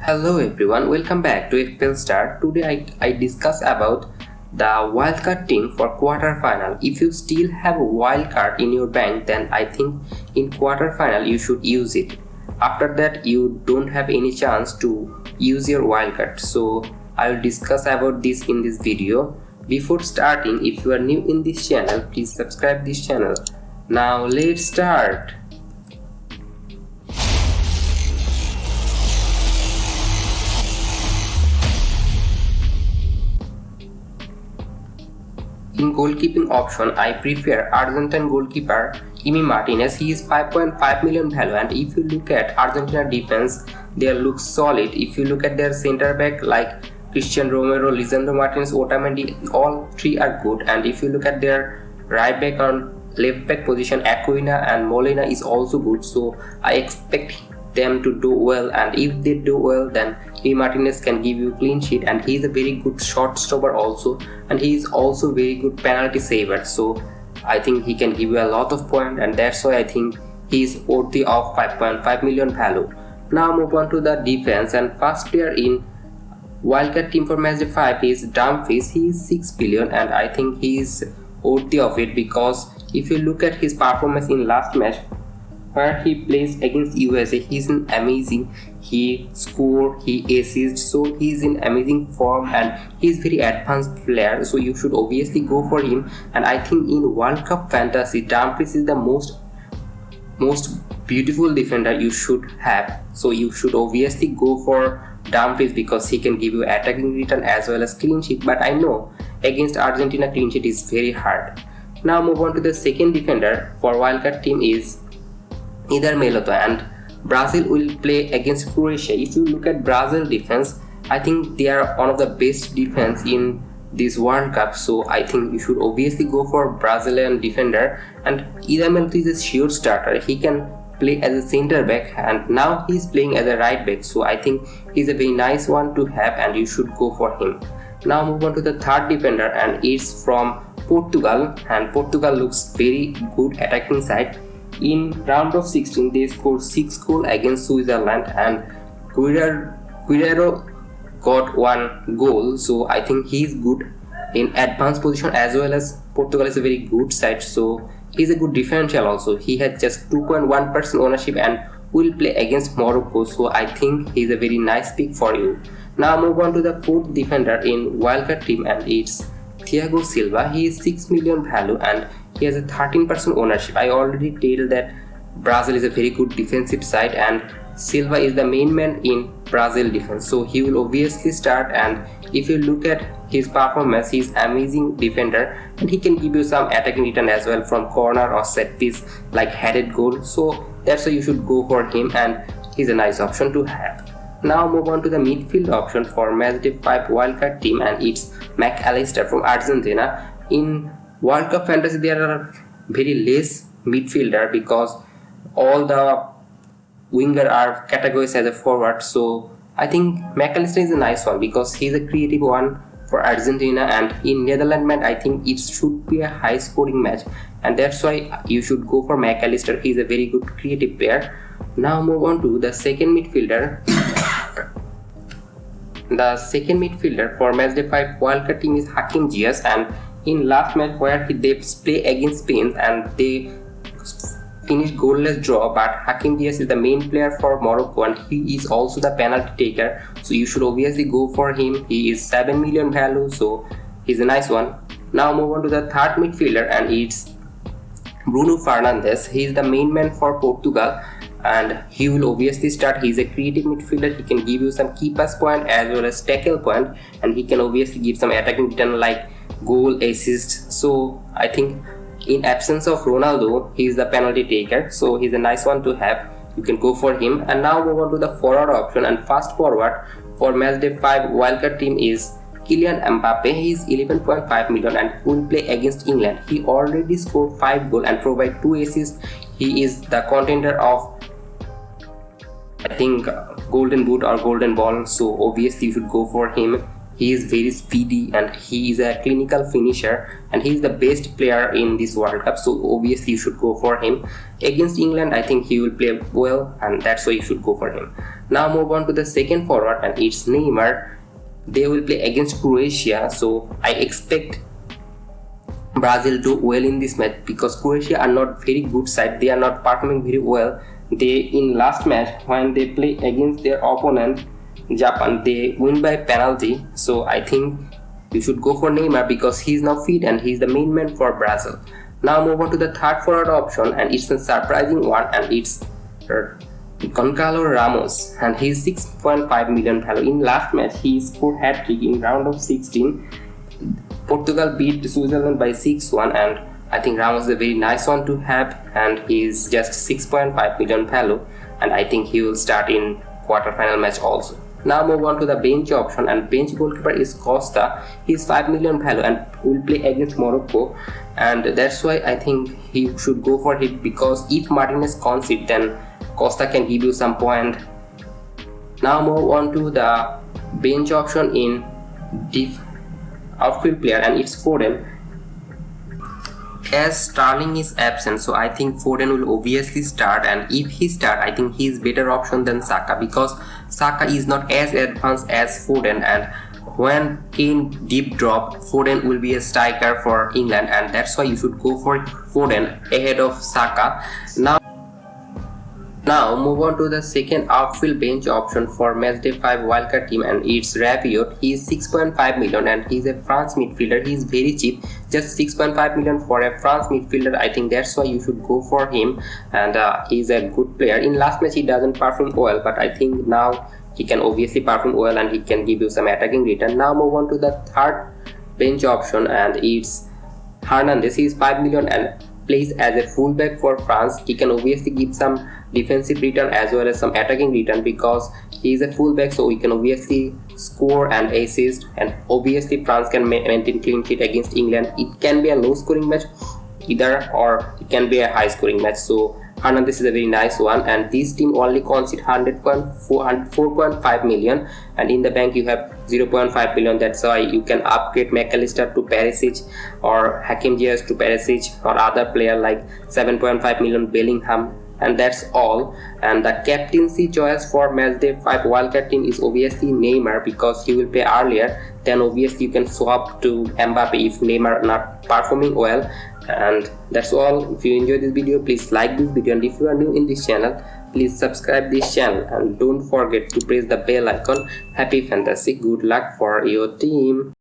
Hello everyone, welcome back to FPL STAR. Today I discuss about the wildcard team for quarter final. If you still have a wildcard in your bank, then I think in quarter final you should use it. After that you don't have any chance to use your wildcard. So I will discuss about this in this video. Before starting, if you are new in this channel, please subscribe this channel. Now let's start. In goalkeeping option, I prefer Argentine goalkeeper Emi Martinez. He is 5.5 million value, and if you look at Argentina defense, they look solid. If you look at their center back like Christian Romero, Lisandro Martinez, Otamendi, all three are good. And if you look at their right back and left back position, Aquina and Molina is also good. So I expect them to do well, and if they do well, then Emi Martinez can give you clean sheet, and he is a very good shot stopper also, and he is also very good penalty saver. So I think he can give you a lot of points, and that's why I think he is worthy of 5.5 million value. Now move on to the defense, and first player in wildcard team for Matchday 5 is Dumfries. He is 6 billion, and I think he is worthy of it, because if you look at his performance in last match where he plays against USA, he's in amazing. He scored, he assists, so he's in amazing form, and he's very advanced player. So you should obviously go for him. And I think in World Cup fantasy, Dumfries is the most beautiful defender you should have. So you should obviously go for Dumfries, because he can give you attacking return as well as clean sheet. But I know against Argentina, clean sheet is very hard. Now move on to the second defender for wildcard team is either Meloto, and Brazil will play against Croatia. If you look at Brazil defense, I think they are one of the best defense in this World Cup. So I think you should obviously go for Brazilian defender, and either Meloto is a sure starter. He can play as a center back, and now he's playing as a right back. So I think he's a very nice one to have, and you should go for him. Now move on to the third defender, and it's from Portugal, and Portugal looks very good attacking side. In round of 16, they scored 6 goals against Switzerland, and Guerrero got 1 goal. So I think he is good in advanced position, as well as Portugal is a very good side. So he's a good differential also. He has just 2.1% ownership and will play against Morocco. So I think he's a very nice pick for you. Now move on to the fourth defender in wildcard team, and it's Thiago Silva. He is 6 million value, and he has a 13% ownership. I already told that Brazil is a very good defensive side, and Silva is the main man in Brazil defense. So he will obviously start, and if you look at his performance, he is amazing defender, and he can give you some attacking return as well from corner or set piece like headed goal. So that's why you should go for him, and he's a nice option to have. Now move on to the midfield option for Matchday 5 wildcard team, and it's McAllister from Argentina. In World Cup fantasy, there are very less midfielder, because all the winger are categorized as a forward. So I think McAllister is a nice one, because he's a creative one for Argentina, and in Netherlands match I think it should be a high scoring match, and that's why you should go for McAllister. He's a very good creative player. Now move on to the second midfielder. The second midfielder for Matchday 5 wildcard team is Hakim Ziyech, and in last match where they play against Spain and they finished goalless draw, but Hakim Ziyech is the main player for Morocco, and he is also the penalty taker. So you should obviously go for him. He is 7 million value, so he's a nice one. Now move on to the third midfielder, and it's Bruno Fernandes. He is the main man for Portugal, and he will obviously start. He's a creative midfielder. He can give you some key pass point as well as tackle point, and he can obviously give some attacking return like goal, assist. So I think in absence of Ronaldo, he is the penalty taker, so he's a nice one to have. You can go for him. And now move on to the forward option, and fast forward for Matchday 5 wildcard team is Kylian Mbappe. He is 11.5 million and will play against England. He already scored 5 goals and provide 2 assists. He is the contender of, I think, golden boot or golden ball. So obviously you should go for him. he is very speedy and he is a clinical finisher, and he is the best player in this World Cup, so obviously you should go for him. Against England, I think he will play well, and that's why you should go for him. Now move on to the second forward, and it's Neymar. They will play against Croatia, so I expect Brazil do well in this match because Croatia are not very good side. They are not performing very well. They in last match when they play against their opponent Japan, they win by penalty. So I think you should go for Neymar because he is now fit and he is the main man for Brazil. Now move on to the third forward option, and it's a surprising one, and it's Goncalo Ramos, and he is 6.5 million value. In last match he scored hat-trick in round of 16. Portugal beat Switzerland by 6-1, and I think Ramos is a very nice one to have, and he is just 6.5 million value, and I think he will start in quarter-final match also. Now move on to the bench option, and bench goalkeeper is Costa. He is 5 million value and will play against Morocco, and that's why I think he should go for it, because if Martinez concedes, then Costa can give you some point. Now move on to the bench option in outfield player, and it's Foden. As Sterling is absent, so I think Foden will obviously start, and if he start, I think he is better option than Saka, because Saka is not as advanced as Foden, and when Kane deep drop, Foden will be a striker for England, and that's why you should go for Foden ahead of Saka. Now move on to the second outfield bench option for Matchday 5 Wildcard Team, and it's Rabiot. He is 6.5 million and he is a France midfielder. He is very cheap, just 6.5 million for a France midfielder. I think that's why you should go for him, and he is a good player. In last match he doesn't perform well, but I think now he can obviously perform well and he can give you some attacking return. Now move on to the third bench option, and it's Hernandez. He is 5 million and plays as a fullback for France. He can obviously give some defensive return as well as some attacking return because he is a fullback, so he can obviously score and assist, and obviously France can maintain clean sheet against England. It can be a low scoring match either, or it can be a high scoring match, so Hernandez is a very nice one, and this team only concede 4.5 million, and in the bank you have 0.5 billion. That's why you can upgrade McAllister to Perisic or Hakim Ziyech to Perisic, or other player like 7.5 million Bellingham, and that's all. And the captaincy choice for Matchday 5 Wildcard Team is obviously Neymar, because he will play earlier. Then obviously you can swap to Mbappe if Neymar not performing well. And that's all. If you enjoyed this video, please like this video, and if you are new in this channel, please subscribe this channel and don't forget to press the bell icon. Happy fantasy, good luck for your team.